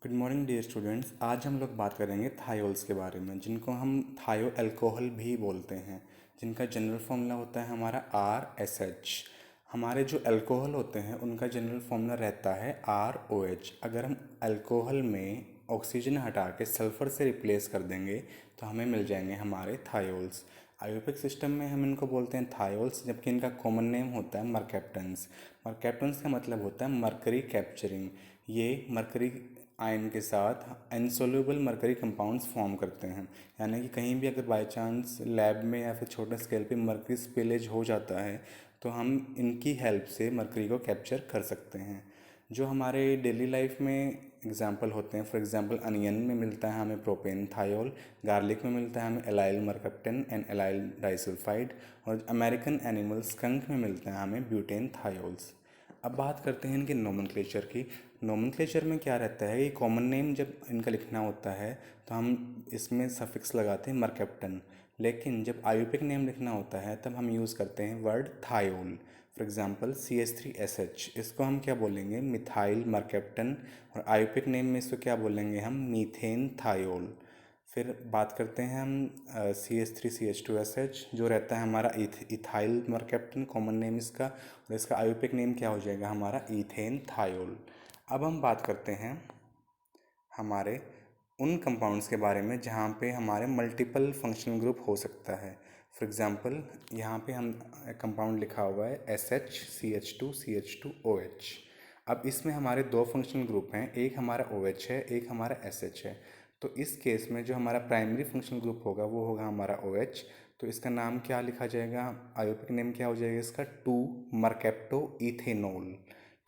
Good morning dear students. आज हम लोग बात करेंगे थायोल्स के बारे में, जिनको हम थायो अल्कोहल भी बोलते हैं, जिनका जनरल फॉर्मूला होता है हमारा RSH। हमारे जो अल्कोहल होते हैं उनका जनरल फॉर्मूला रहता है ROH। अगर हम अल्कोहल में ऑक्सीजन हटा के सल्फ़र से रिप्लेस कर देंगे तो हमें मिल जाएंगे हमारे थायोल्स। आयोपिक सिस्टम में हम इनको बोलते हैं थायोल्स, जबकि इनका कॉमन नेम होता है मरकैप्टन्स। मरकैप्टन्स का मतलब होता है मरकरी कैप्चरिंग। ये मरकरी आयन के साथ इनसोल्यूबल मरकरी कंपाउंड्स फॉर्म करते हैं, यानी कि कहीं भी अगर बाय चांस लैब में या फिर छोटे स्केल पे मरकरी स्पिलेज हो जाता है तो हम इनकी हेल्प से मरकरी को कैप्चर कर सकते हैं। जो हमारे डेली लाइफ में एग्जांपल होते हैं, फॉर एग्जांपल अनियन में मिलता है हमें प्रोपेन थायोल, गार्लिक में मिलता है हमें एलाइल मरकप्टन एंड एलाइल डाइसल्फाइड, और अमेरिकन एनिमल स्कंक में मिलता है हमें ब्यूटेन थायोल्स। अब बात करते हैं इनके नोमेनक्लेचर की। नोमेनक्लेचर में क्या रहता है कि कॉमन नेम जब इनका लिखना होता है तो हम इसमें सफिक्स लगाते हैं मरकैप्टन, लेकिन जब आयुपिक नेम लिखना होता है तब हम यूज़ करते हैं word thiol. For example CH3SH, इसको हम क्या बोलेंगे, मिथाइल मरकैप्टन, और आयुपिक नेम में इसको क्या बोलेंगे हम, मीथेन थायोल। फिर बात करते हैं हम CH3CH2SH, जो रहता है हमारा इथाइल मरकैप्टन, कॉमन नेम इसका, और इसका आयुपिक नेम क्या हो जाएगा हमारा, ईथेन थायोल। अब हम बात करते हैं हमारे उन कंपाउंड्स के बारे में जहाँ पे हमारे मल्टीपल फंक्शनल ग्रुप हो सकता है। फॉर एग्जांपल यहाँ पे हम कंपाउंड लिखा हुआ है SH CH2CH2OH। अब इसमें हमारे दो फंक्शनल ग्रुप हैं, एक हमारा OH है, एक हमारा SH है। तो इस केस में जो हमारा प्राइमरी फंक्शनल ग्रुप होगा वो होगा हमारा OH। तो इसका नाम क्या लिखा जाएगा, आयोपिक नेम क्या हो जाएगा इसका, 2 मरकैप्टो इथेनॉल।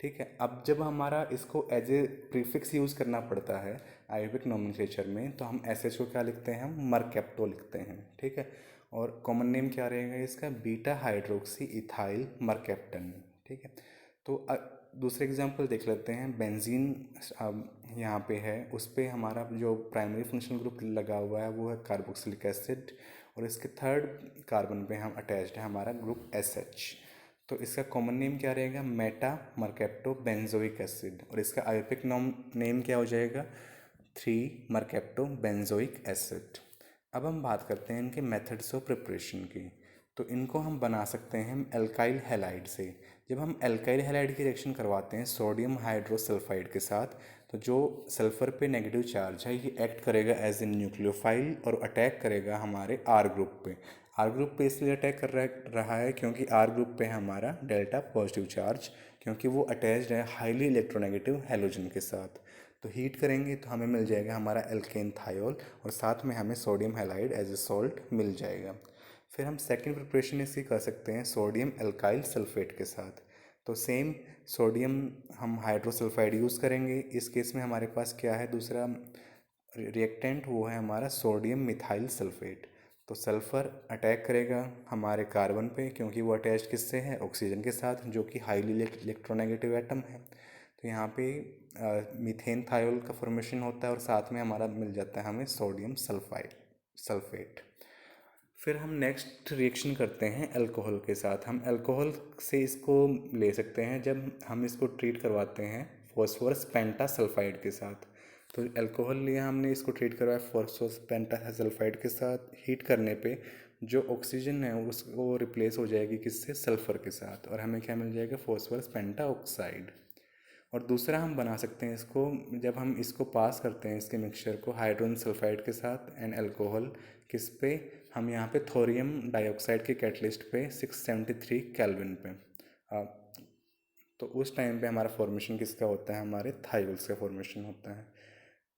ठीक है। अब जब हमारा इसको एज ए प्रीफिक्स यूज़ करना पड़ता है आयोपिक नोमेनक्लेचर में, तो हम एस एच को क्या लिखते हैं, हम मरकैप्टो लिखते हैं। ठीक है। और कॉमन नेम क्या रहेगा इसका, बीटा हाइड्रोक्सी इथाइल मरकैप्टन। ठीक है। तो दूसरे एग्जांपल देख लेते हैं। बेंजीन यहाँ पे है, उस पर हमारा जो प्राइमरी फंक्शनल ग्रुप लगा हुआ है वो है कार्बोक्सिलिक एसिड, और इसके थर्ड कार्बन पे हम अटैच्ड है हमारा ग्रुप SH। तो इसका कॉमन नेम क्या रहेगा, मेटा मरकैप्टो बेंजोइक एसिड, और इसका आयोपिक नेम क्या हो जाएगा, 3 मरकैप्टो बेंजोइक एसिड। अब हम बात करते हैं इनके मेथड्स ऑफ प्रिपरेशन की। तो इनको हम बना सकते हैं एल्काइल हैलाइड से। जब हम एल्काइल हैलाइड की रिएक्शन करवाते हैं सोडियम हाइड्रोसल्फाइड के साथ, तो जो सल्फर पे नेगेटिव चार्ज है ये एक्ट करेगा एज ए न्यूक्लियोफाइल और अटैक करेगा हमारे आर ग्रुप पे। आर ग्रुप पे इसलिए अटैक कर रहा है क्योंकि आर ग्रुप पे हमारा डेल्टा पॉजिटिव चार्ज, क्योंकि वो अटैच्ड है हाईली इलेक्ट्रोनेगेटिव हैलोजन के साथ। तो हीट करेंगे तो हमें मिल जाएगा हमारा एल्केन थायोल, और साथ में हमें sodium halide as a salt मिल जाएगा। फिर हम सेकंड प्रिपरेशन इसकी कर सकते हैं सोडियम एल्काइल सल्फेट के साथ। तो सेम सोडियम हम हाइड्रोसल्फाइड यूज़ करेंगे। इस केस में हमारे पास क्या है दूसरा रिएक्टेंट, वो है हमारा सोडियम मिथाइल सल्फेट। तो सल्फ़र अटैक करेगा हमारे कार्बन पे, क्योंकि वो अटैच किससे है, ऑक्सीजन के साथ, जो कि हाईली इलेक्ट्रोनेगेटिव एटम है। तो यहाँ पे मीथेन थायोल का फॉर्मेशन होता है, और साथ में हमारा मिल जाता है हमें सोडियम सल्फेट। फिर हम नेक्स्ट रिएक्शन करते हैं अल्कोहल के साथ। हम अल्कोहल से इसको ले सकते हैं जब हम इसको ट्रीट करवाते हैं फॉस्फोरस पेंटासल्फाइड के साथ। तो अल्कोहल लिया हमने, इसको ट्रीट करवाया फॉस्फोरस पेंटासल्फाइड के साथ। हीट करने पे जो ऑक्सीजन है उसको रिप्लेस हो जाएगी किससे, सल्फ़र के साथ, और हमें क्या मिल जाएगा, फॉस्फोरस पेंटाऑक्साइड। और दूसरा हम बना सकते हैं इसको, जब हम इसको पास करते हैं इसके मिक्सचर को हाइड्रोजन सल्फाइड के साथ एंड अल्कोहल, किस पे, हम यहाँ पे थोरियम डाइऑक्साइड के कैटलिस्ट पे 673 केल्विन पे। तो उस टाइम पे हमारा फॉर्मेशन किसका होता है, हमारे थायोल्स का फॉर्मेशन होता है।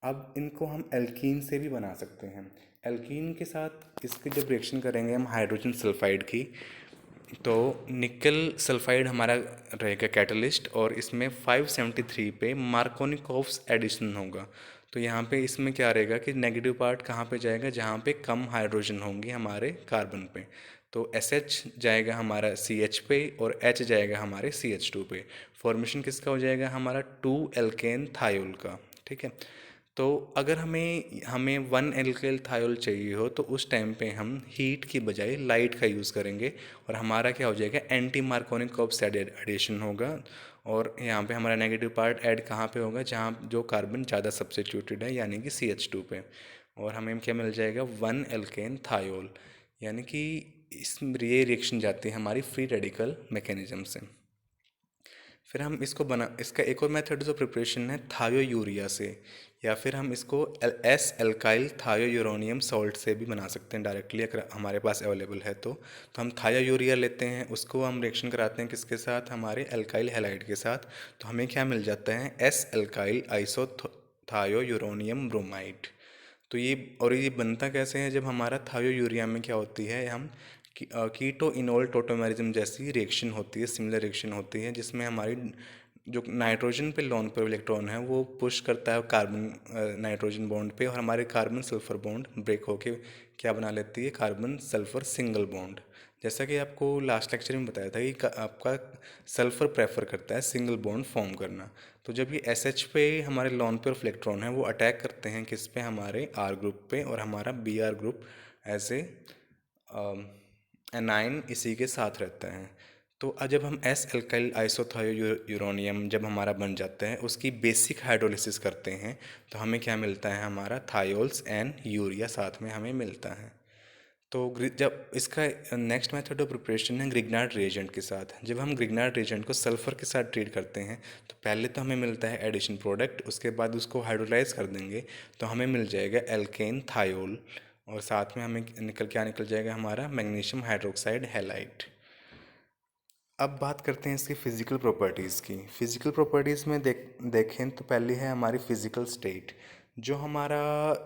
अब इनको हम एल्कीन से भी बना सकते हैं। एल्कीन के साथ इसकी जब रिएक्शन करेंगे हम हाइड्रोजन सल्फाइड की, तो निकल सल्फाइड हमारा रहेगा कैटलिस्ट, और इसमें 573 पे मार्कोनिकोव्स एडिशन होगा। तो यहाँ पे इसमें क्या रहेगा कि नेगेटिव पार्ट कहाँ पे जाएगा, जहाँ पे कम हाइड्रोजन होंगी हमारे कार्बन पे। तो SH जाएगा हमारा CH पे, और H जाएगा हमारे CH2 पे। फॉर्मेशन किसका हो जाएगा, हमारा 2 एल्केन थायोल का। ठीक है। तो अगर हमें हमें 1 एल्काइल थायोल चाहिए हो तो उस टाइम पे हम हीट की बजाय लाइट का यूज़ करेंगे और हमारा क्या हो जाएगा, एंटी मार्कोनिक कोऑक्साइड एडिशन होगा। और यहाँ पे हमारा नेगेटिव पार्ट ऐड कहाँ पे होगा, जहाँ जो कार्बन ज़्यादा सब्स्टिट्यूटेड है यानी कि CH2 पे। और हमें क्या मिल जाएगा, 1 एल्केन थायोल। यानी कि इस ये रिएक्शन जाती है हमारी फ्री रेडिकल मैकेनिज्म से। फिर हम इसको इसका एक और मेथड जो प्रिपरेशन है थायो यूरिया से, या फिर हम इसको एस एल्काइल थायो यूरोनियम सॉल्ट से भी बना सकते हैं डायरेक्टली, अगर हमारे पास अवेलेबल है तो हम थायो यूरिया लेते हैं, उसको हम रिएक्शन कराते हैं किसके साथ, हमारे एल्काइल हैलाइड के साथ। तो हमें क्या मिल जाता है, एस एल्काइल आइसो थायो यूरोनियम ब्रोमाइड। तो ये बनता कैसे है, जब हमारा थायो यूरिया में क्या होती है, हम कीटो इनोल टोटोमेरिज्म जैसी रिएक्शन होती है, सिमिलर रिएक्शन होती है, जिसमें हमारी जो नाइट्रोजन पे लोन पर इलेक्ट्रॉन है वो पुश करता है कार्बन नाइट्रोजन बॉन्ड पे, और हमारे कार्बन सल्फर बॉन्ड ब्रेक होके क्या बना लेती है, कार्बन सल्फर सिंगल बॉन्ड। जैसा कि आपको लास्ट लेक्चर में बताया था कि आपका सल्फर प्रेफर करता है सिंगल बॉन्ड फॉर्म करना। तो जब ये SH पे हमारे लोन पे और इलेक्ट्रॉन है वो अटैक करते हैं किस पे, हमारे R ग्रुप पे, और हमारा Br group as a anion इसी के साथ रहता है। तो जब हम एस एल्काइल आइसोथायो यूरोनियम जब हमारा बन जाता है, उसकी बेसिक हाइड्रोलिसिस करते हैं, तो हमें क्या मिलता है, हमारा थायोल्स एंड यूरिया साथ में हमें मिलता है। तो जब इसका नेक्स्ट मेथड ऑफ प्रिपरेशन है ग्रिग्नार्ड रिएजेंट के साथ। जब हम ग्रिग्नार्ड रिएजेंट को सल्फ़र के साथ ट्रीट करते हैं, तो पहले तो हमें मिलता है एडिशन प्रोडक्ट, उसके बाद उसको हाइड्रोलाइज कर देंगे तो हमें मिल जाएगा एल्केन थायोल, और साथ में हमें निकल जाएगा हमारा मैग्नीशियम हाइड्रोक्साइड हैलाइड। अब बात करते हैं इसकी फ़िज़िकल प्रॉपर्टीज़ की। फ़िज़िकल प्रॉपर्टीज़ में देखें तो पहली है हमारी फ़िज़िकल स्टेट। जो हमारा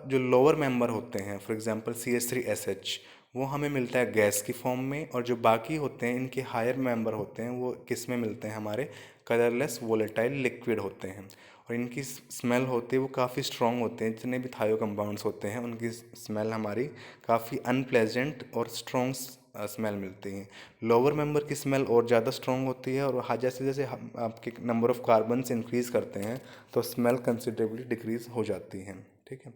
जो लोअर मेंबर होते हैं, फॉर एग्जांपल CH3SH, वो हमें मिलता है गैस की फॉर्म में, और जो बाकी होते हैं इनके हायर मेंबर होते हैं वो किस में मिलते हैं, हमारे कलरलेस वोलेटाइल लिक्विड होते हैं। और इनकी स्मेल होती है वो काफ़ी स्ट्रॉन्ग होते हैं, जितने भी थायो कंपाउंड्स होते हैं उनकी स्मेल हमारी काफ़ी अनप्लेजेंट और स्ट्रॉन्ग स्मेल मिलती है। लोअर मेंबर की स्मेल और ज़्यादा स्ट्रॉन्ग होती है, और जैसे जैसे हम आपके नंबर ऑफ़ कार्बन्स इंक्रीज़ करते हैं तो स्मेल कंसिडरेबली डिक्रीज़ हो जाती है। ठीक है,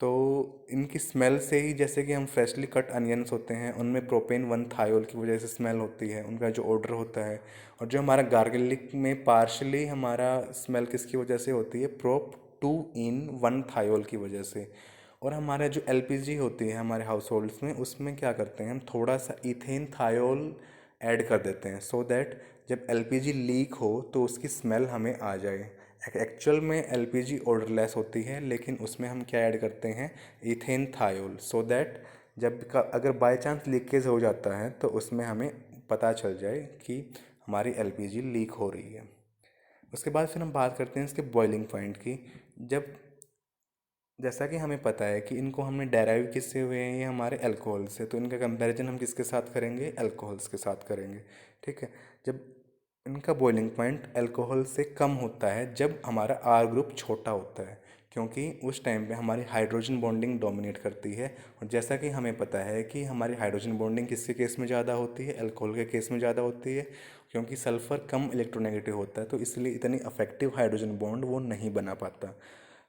तो इनकी स्मेल से ही, जैसे कि हम फ्रेशली कट अनियंस होते हैं उनमें प्रोपेन 1 थायोल की वजह से स्मेल होती है, उनका जो ऑर्डर होता है। और जो हमारा गार्लिक में पार्शली हमारा स्मेल किसकी वजह से होती है, प्रोप 2 in 1 थायोल की वजह से। और हमारा जो LPG होती है हमारे हाउस होल्ड्स में, उसमें क्या करते हैं, हम थोड़ा सा इथेन थायोल ऐड कर देते हैं, सो दैट जब LPG लीक हो तो उसकी स्मेल हमें आ जाए। एक्चुअल में LPG ऑर्डरलेस होती है, लेकिन उसमें हम क्या ऐड करते हैं, इथेन थायोल, सो दैट अगर बाय चांस लीकेज हो जाता है तो उसमें हमें पता चल जाए कि हमारी LPG लीक हो रही है। उसके बाद फिर हम बात करते हैं इसके बॉइलिंग पॉइंट की। जब जैसा कि हमें पता है कि इनको हमने डेराइव किससे हुए हैं, ये हमारे अल्कोहल से, तो इनका कंपैरिजन हम किसके साथ करेंगे, अल्कोहल्स के साथ करेंगे। ठीक है, जब इनका बॉइलिंग पॉइंट अल्कोहल से कम होता है जब हमारा R ग्रुप छोटा होता है, क्योंकि उस टाइम पे हमारी हाइड्रोजन बॉन्डिंग डोमिनेट करती है। और जैसा कि हमें पता है कि हमारी हाइड्रोजन बॉन्डिंग किसके केस में ज़्यादा होती है, अल्कोहल के केस में ज़्यादा होती है, क्योंकि सल्फ़र कम इलेक्ट्रोनेगेटिव होता है, तो इसलिए इतनी अफेक्टिव हाइड्रोजन बॉन्ड वो नहीं बना पाता।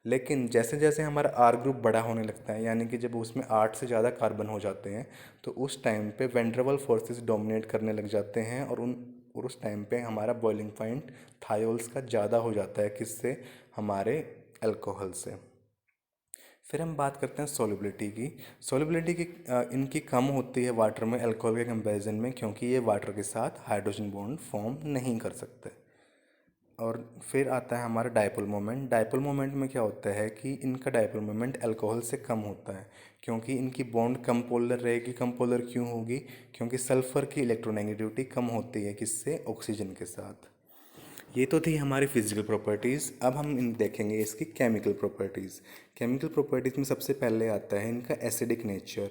लेकिन जैसे जैसे हमारा R ग्रुप बड़ा होने लगता है, यानी कि जब उसमें 8 से ज़्यादा कार्बन हो जाते हैं, तो उस टाइम पे वेंट्रेबल फोर्सेस डोमिनेट करने लग जाते हैं, और उस टाइम पे हमारा बॉइलिंग पॉइंट थायोल्स का ज़्यादा हो जाता है, किससे, हमारे अल्कोहल से। फिर हम बात करते हैं सॉल्युबिलिटी की। सॉल्युबिलिटी की इनकी कम होती है वाटर में अल्कोहल के कंपैरिजन में, क्योंकि ये वाटर के साथ हाइड्रोजन बॉन्ड फॉर्म नहीं कर सकते। और फिर आता है हमारा डायपोल मोमेंट। डायपोल मोमेंट में क्या होता है कि इनका डायपोल मोमेंट अल्कोहल से कम होता है, क्योंकि इनकी बॉन्ड कम पोलर रहेगी। कम पोलर क्यों होगी, क्योंकि सल्फ़र की इलेक्ट्रोनेगेटिविटी कम होती है किससे, ऑक्सीजन के साथ। ये तो थी हमारी फिजिकल प्रॉपर्टीज़। अब हम देखेंगे इसकी केमिकल प्रॉपर्टीज़। केमिकल प्रॉपर्टीज़ में सबसे पहले आता है इनका एसिडिक नेचर।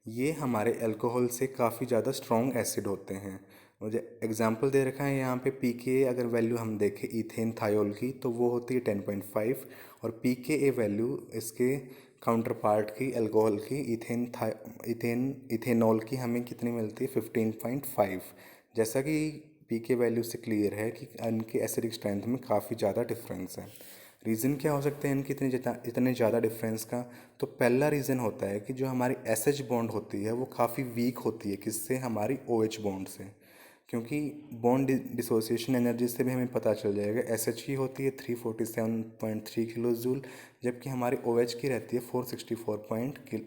ये हमारे अल्कोहल से काफ़ी ज़्यादा स्ट्रॉन्ग एसिड होते हैं। मुझे एग्जांपल दे रखा है यहाँ पे, पीके अगर वैल्यू हम देखें इथेन थायोल की तो वो होती है 10.5, और पीके वैल्यू इसके काउंटर पार्ट की अल्कोहल की इथेनॉल की हमें कितनी मिलती है, 15.5। जैसा कि पी के वैल्यू से क्लियर है कि इनके एसिडिक स्ट्रेंथ में काफ़ी ज़्यादा डिफरेंस है। रीज़न क्या हो सकते हैं इनकी इतने ज़्यादा डिफरेंस का? तो पहला रीज़न होता है कि जो हमारी एस बॉन्ड होती है वो काफ़ी वीक होती है, किससे? हमारी ओ एच बॉन्ड से। क्योंकि बॉन्ड डिसोसिएशन एनर्जी से भी हमें पता चल जाएगा, एस एच की होती है 347.3 किलो जूल, जबकि हमारी ओ एच की रहती है 464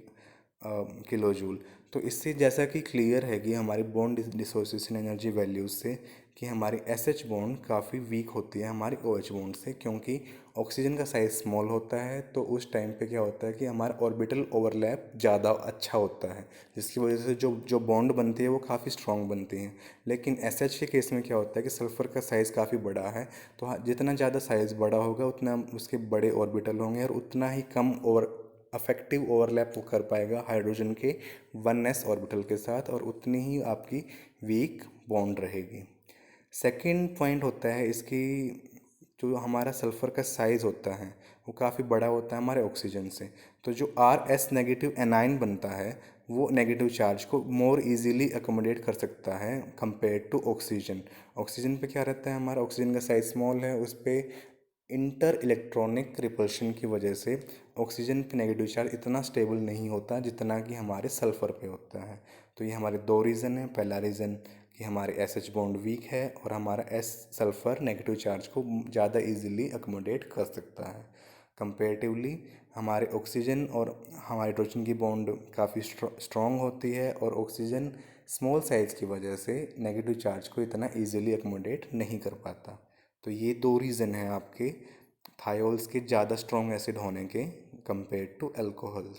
किलो जूल। तो इससे जैसा कि क्लियर है कि हमारी बॉन्ड डिसोसिएशन एनर्जी वैल्यूज से कि हमारी एस एच बॉन्ड काफ़ी वीक होती है हमारी ओ एच बॉन्ड से, क्योंकि ऑक्सीजन का साइज स्मॉल होता है। तो उस टाइम पे क्या होता है कि हमारा ऑर्बिटल ओवरलैप ज़्यादा अच्छा होता है, जिसकी वजह से जो जो बॉन्ड बनती है वो काफ़ी स्ट्रांग बनती हैं। लेकिन एस एच के केस में क्या होता है कि सल्फ़र का साइज़ काफ़ी बड़ा है, तो जितना ज़्यादा साइज़ बड़ा होगा उतना उसके बड़े ऑर्बिटल होंगे और उतना ही कम अफेक्टिव ओवरलैप वो कर पाएगा हाइड्रोजन के 1s ऑर्बिटल के साथ, और उतनी ही आपकी वीक बॉन्ड रहेगी। सेकंड पॉइंट होता है इसकी, जो हमारा सल्फ़र का साइज़ होता है वो काफ़ी बड़ा होता है हमारे ऑक्सीजन से। तो जो आर एस नेगेटिव एनाइन बनता है वो नेगेटिव चार्ज को मोर इजीली अकोमोडेट कर सकता है कंपेयर टू ऑक्सीजन। ऑक्सीजन पे क्या रहता है, हमारा ऑक्सीजन का साइज स्मॉल है, उस पर इंटर इलेक्ट्रॉनिक रिपल्शन की वजह से ऑक्सीजन पे नेगेटिव चार्ज इतना स्टेबल नहीं होता जितना कि हमारे सल्फ़र पे होता है। तो ये हमारे दो रीज़न हैं। पहला रीज़न कि हमारे एस एच बॉन्ड वीक है, और हमारा एस सल्फ़र नेगेटिव चार्ज को ज़्यादा इजीली अकोमोडेट कर सकता है कंपेरेटिवली। हमारे ऑक्सीजन और हमारे हाइड्रोजन की बॉन्ड काफ़ी स्ट्रॉन्ग होती है, और ऑक्सीजन स्मॉल साइज़ की वजह से नेगेटिव चार्ज को इतना इजीली अकोमोडेट नहीं कर पाता। तो ये दो रीज़न हैं आपके थायोल्स के ज़्यादा स्ट्रॉन्ग एसिड होने के कंपेयर टू अल्कोहल।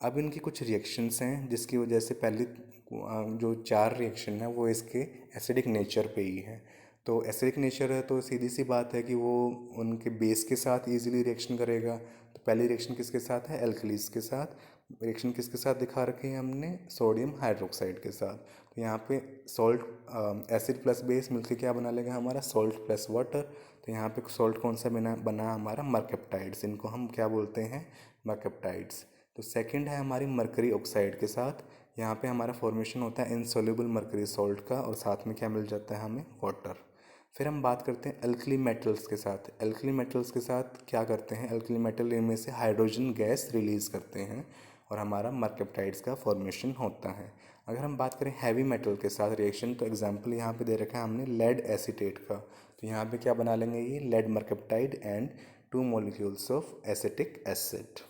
अब इनकी कुछ रिएक्शंस हैं जिसकी वजह से पहली जो चार रिएक्शन है वो इसके एसिडिक नेचर पे ही है। तो एसिडिक नेचर है तो सीधी सी बात है कि वो उनके बेस के साथ इजीली रिएक्शन करेगा। तो पहली रिएक्शन किसके साथ है, एल्कलीज के साथ। रिएक्शन किसके साथ दिखा रखी है हमने, सोडियम हाइड्रोक्साइड के साथ। तो यहाँ पे सॉल्ट एसिड प्लस बेस मिलकर क्या बना लेगा हमारा, सॉल्ट प्लस वाटर। तो यहाँ पे सॉल्ट कौन सा बना बना हमारा, मरकप्टाइड्स, इनको हम क्या बोलते हैं, मरकप्टाइड्स। तो सेकंड है हमारी मरकरी ऑक्साइड के साथ। यहाँ पे हमारा फॉर्मेशन होता है इनसोल्यूबल मरकरी सॉल्ट का, और साथ में क्या मिल जाता है हमें, वाटर। फिर हम बात करते हैं अल्कली मेटल्स के साथ। अल्कली मेटल्स के साथ क्या करते हैं, अल्कली मेटल इनमें से हाइड्रोजन गैस रिलीज करते हैं और हमारा मरकप्टाइड्स का फॉर्मेशन होता है। अगर हम बात करें हैवी मेटल के साथ रिएक्शन, तो एग्जांपल यहाँ पे दे रखा है हमने लेड एसीटेट का। तो यहाँ पे क्या बना लेंगे, ये lead mercaptide and 2 molecules of acetic acid.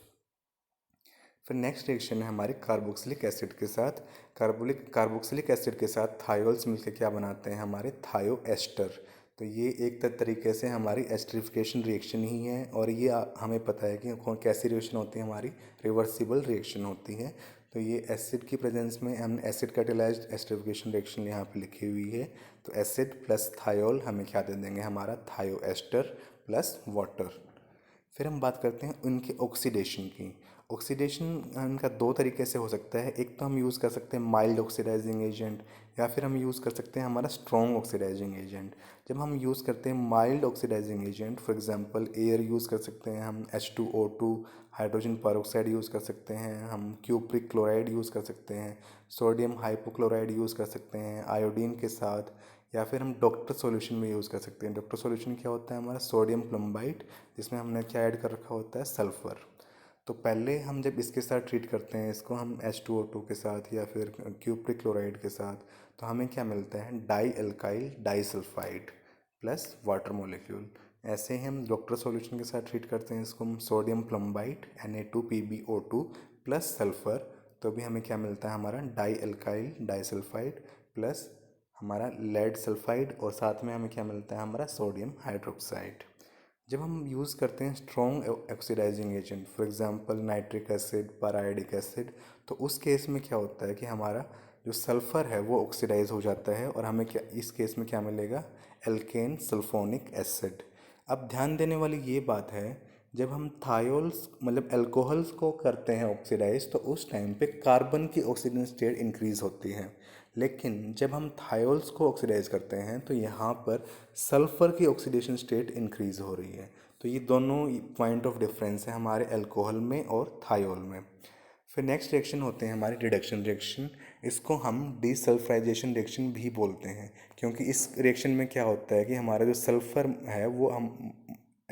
फिर नेक्स्ट रिएक्शन है हमारे कार्बोक्सिलिक एसिड के साथ। कार्बोक्सिलिक एसिड के साथ थायोल्स मिलकर क्या बनाते हैं, हमारे थायो एस्टर। तो ये एक तरीके से हमारी एस्टरिफिकेशन रिएक्शन ही है, और ये हमें पता है कि कैसी रिएक्शन होती है, हमारी रिवर्सिबल रिएक्शन होती है। तो ये एसिड की प्रेजेंस में हम एसिड कैटालाइज्ड एस्टरिफिकेशन रिएक्शन यहाँ पे लिखी हुई है। तो एसिड प्लस थायोल हमें क्या दे देंगे, हमारा थायो एस्टर प्लस वाटर। फिर हम बात करते हैं उनके ऑक्सीडेशन की। ऑक्सीडेशन इनका दो तरीके से हो सकता है। एक तो हम यूज़ कर सकते हैं माइल्ड ऑक्सीडाइजिंग एजेंट, या फिर हम यूज़ कर सकते हैं हमारा स्ट्रॉन्ग ऑक्सीडाइजिंग एजेंट। जब हम यूज़ करते हैं mild oxidising agent, for example air use कर सकते हैं हम, H2O2, हाइड्रोजन पेरोक्साइड यूज़ कर सकते हैं हम, क्यूप्रिक क्लोराइड यूज़ कर सकते हैं, सोडियम हाइपोक्लोराइड यूज़ कर सकते हैं आयोडीन के साथ, या फिर हम डॉक्टर सॉल्यूशन में यूज़ कर सकते हैं। डॉक्टर सॉल्यूशन क्या होता है, हमारा सोडियम प्लम्बाइट, जिसमें हमने क्या ऐड कर रखा होता है, सल्फ़र। तो पहले हम जब इसके साथ ट्रीट करते हैं इसको, हम H2O2 के साथ या फिर क्यूप्रिक क्लोराइड के साथ, तो हमें क्या मिलता है, dialkyl disulphide plus water molecule. ऐसे ही हम डॉक्टर सॉल्यूशन के साथ ट्रीट करते हैं इसको, हम सोडियम प्लम्बाइट Na2PbO2 प्लस सल्फ़र। तो भी हमें क्या मिलता है, हमारा डाई एल्काइल डाईसल्फाइड प्लस हमारा लेड सल्फाइड, और साथ में हमें क्या मिलता है, हमारा सोडियम हाइड्रोक्साइड। जब हम यूज़ करते हैं strong oxidizing agent, for example nitric acid, periodic acid, तो उस केस में क्या होता है कि हमारा जो सल्फ़र है वो ऑक्सीडाइज हो जाता है, और हमें क्या इस केस में क्या मिलेगा, एल्केन सल्फोनिक एसिड। अब ध्यान देने वाली ये बात है, जब हम थायोल्स मतलब अल्कोहल्स को करते हैं ऑक्सीडाइज, तो उस टाइम पे कार्बन की ऑक्सीजन स्टेट इंक्रीज होती है। लेकिन जब हम थायोल्स को ऑक्सीडाइज करते हैं तो यहाँ पर सल्फ़र की ऑक्सीडेशन स्टेट इंक्रीज हो रही है। तो ये दोनों पॉइंट ऑफ डिफरेंस है हमारे अल्कोहल में और थायोल में। फिर नेक्स्ट रिएक्शन होते हैं हमारे रिडक्शन रिएक्शन। इसको हम डीसल्फराइजेशन रिएक्शन भी बोलते हैं, क्योंकि इस रिएक्शन में क्या होता है कि हमारा जो सल्फ़र है वो हम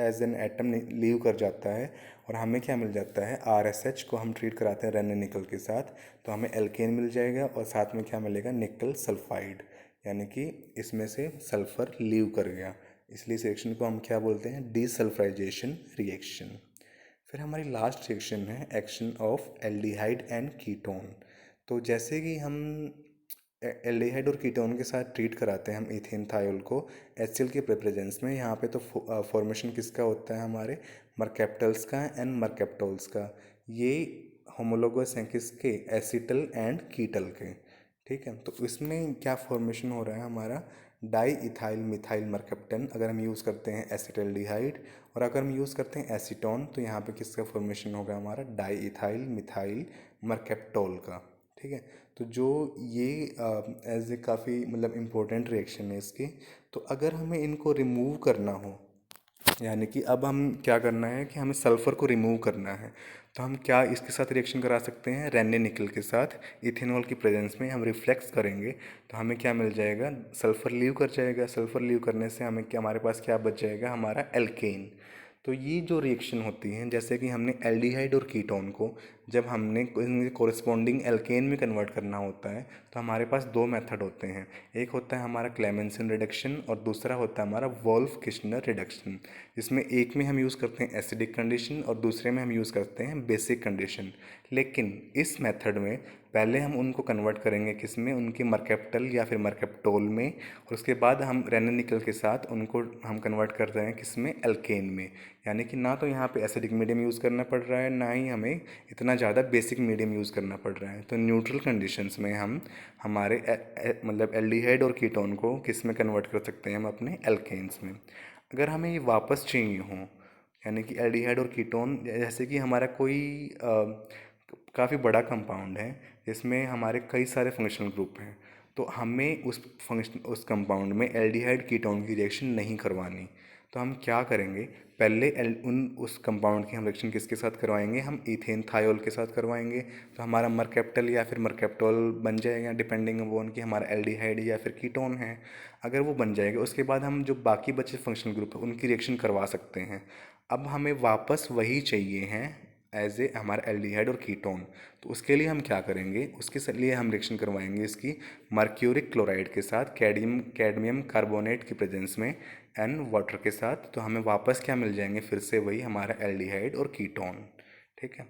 एज एन एटम लीव कर जाता है और हमें क्या मिल जाता है, RSH को हम ट्रीट कराते हैं रेन निकल के साथ, तो हमें एल्केन मिल जाएगा और साथ में क्या मिलेगा, निकल सल्फाइड, यानी कि इसमें से सल्फर लीव कर गया, इसलिए इस रिएक्शन को हम क्या बोलते हैं, डीसल्फराइजेशन रिएक्शन। फिर हमारी लास्ट रिएक्शन है action of aldehyde and ketone. तो जैसे कि हम एल्डिहाइड और कीटोन के साथ ट्रीट कराते हैं हम इथेन थायोल को HCl के प्रेजेंस में, यहाँ पे तो फॉर्मेशन किसका होता है, हमारे मरकैप्टल्स का एंड मरकैप्टोल्स का। ये होमोलोगस हैं किसके, एसिटल एंड कीटल के। ठीक है, तो इसमें क्या फॉर्मेशन हो रहा है हमारा, डाई इथाइल मिथाइल मरकैप्टन अगर हम यूज़ करते हैं एसिटल्डिहाइड, और अगर हम यूज़ करते हैं एसीटोन तो यहाँ पे किसका फॉर्मेशन होगा, हमारा डाई इथाइल मिथाइल मरकैप्टोल का। ठीक है, तो जो ये एज ए काफ़ी मतलब इम्पोर्टेंट रिएक्शन है इसकी। तो अगर हमें इनको रिमूव करना हो, यानी कि अब हम क्या करना है कि हमें सल्फ़र को रिमूव करना है, तो हम क्या इसके साथ रिएक्शन करा सकते हैं, रेन्ने निकल के साथ इथेनॉल की प्रेजेंस में हम रिफ्लेक्स करेंगे, तो हमें क्या मिल जाएगा, सल्फ़र लीव कर जाएगा। सल्फ़र लीव करने से हमें क्या, हमारे पास क्या बच जाएगा, हमारा एल्केन। तो ये जो रिएक्शन होती हैं, जैसे कि हमने एल्डिहाइड और कीटोन को जब हमने कोरिस्पोंडिंग एल्केन में कन्वर्ट करना होता है, तो हमारे पास दो मेथड होते हैं। एक होता है हमारा क्लेमेंसन रिडक्शन और दूसरा होता है हमारा वोल्फ किश्नर रिडक्शन, जिसमें एक में हम यूज़ करते हैं एसिडिक कंडीशन और दूसरे में हम यूज़ करते हैं बेसिक कंडीशन। लेकिन इस मेथड में पहले हम उनको कन्वर्ट करेंगे किस में, उनके मरकैप्टल या फिर मरकैप्टोल में, और उसके बाद हम रेनन निकल के साथ उनको हम कन्वर्ट कर रहे हैं किस में, एल्केन में। यानी कि ना तो यहाँ पे एसिडिक मीडियम यूज़ करना पड़ रहा है, ना ही हमें इतना ज़्यादा बेसिक मीडियम यूज़ करना पड़ रहा है। तो न्यूट्रल कंडीशंस में हम हमारे मतलब एल्डिहाइड और कीटोन को किस में कन्वर्ट कर सकते हैं, हम अपने एल्केन्स में। अगर हमें ये वापस चाहिए हो, यानी कि एल्डिहाइड और कीटोन, जैसे कि हमारा कोई काफ़ी बड़ा कंपाउंड है जिसमें हमारे कई सारे फंक्शनल ग्रुप हैं, तो हमें उस कंपाउंड में एल्डिहाइड कीटोन की रिएक्शन नहीं करवानी। तो हम क्या करेंगे, पहले उस कंपाउंड की हम रिएक्शन किसके साथ करवाएंगे, हम इथेन थायोल के साथ करवाएंगे, तो हमारा मरकैप्टल या फिर मरकैप्टोल बन जाएगा, डिपेंडिंग अपॉन कि हमारा एल्डिहाइड या फिर कीटोन है। अगर वो बन जाएगा, उसके बाद हम जो बाकी बचे फंक्शनल ग्रुप है उनकी रिएक्शन करवा सकते हैं। अब हमें वापस वही चाहिए हैं एज ए हमारा एल्डिहाइड और कीटोन, तो उसके लिए हम क्या करेंगे, उसके लिए हम रिएक्शन करवाएंगे इसकी मर्क्यूरिक क्लोराइड के साथ कैडमियम कार्बोनेट की प्रेजेंस में एंड वाटर के साथ, तो हमें वापस क्या मिल जाएंगे, फिर से वही हमारा एल्डिहाइड और कीटोन। ठीक है,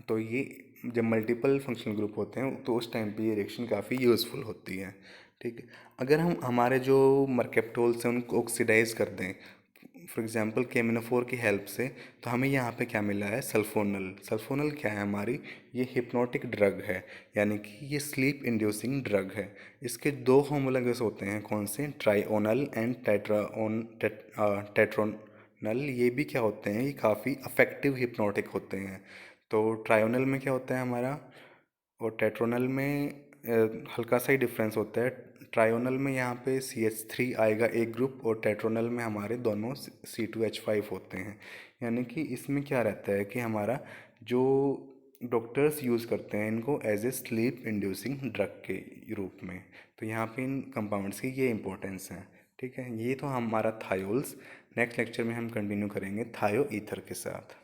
तो ये जब मल्टीपल फंक्शनल ग्रुप होते हैं तो उस टाइम पे ये रिएक्शन काफ़ी यूज़फुल होती है। ठीक है, अगर हम हमारे जो मरकैप्टोल्स हैं उनको ऑक्सीडाइज कर दें, फॉर एग्जांपल केमिनोफोर की हेल्प से, तो हमें यहाँ पे क्या मिला है, सल्फोनल। सल्फोनल क्या है हमारी, ये हिप्नोटिक ड्रग है, यानी कि ये स्लीप इंड्यूसिंग ड्रग है। इसके दो होमोलॉगस होते हैं, कौन से, ट्राइओनल एंड टेट्रोनल। ये भी क्या होते हैं, ये काफ़ी अफेक्टिव हिप्नोटिक होते हैं। तो ट्रायोनल में क्या होता है हमारा, और टेट्रोनल में हल्का सा ही डिफरेंस होता है। ट्रायोनल में यहाँ पे CH3 आएगा एक ग्रुप, और टेट्रोनल में हमारे दोनों C2H5 होते हैं। यानी कि इसमें क्या रहता है कि हमारा जो डॉक्टर्स यूज़ करते हैं इनको as a sleep inducing drug के रूप में। तो यहाँ पे इन कंपाउंड्स की ये इंपॉर्टेंस है। ठीक है, ये तो हमारा थायोल्स। नेक्स्ट लेक्चर में हम कंटिन्यू करेंगे थायो ईथर के साथ।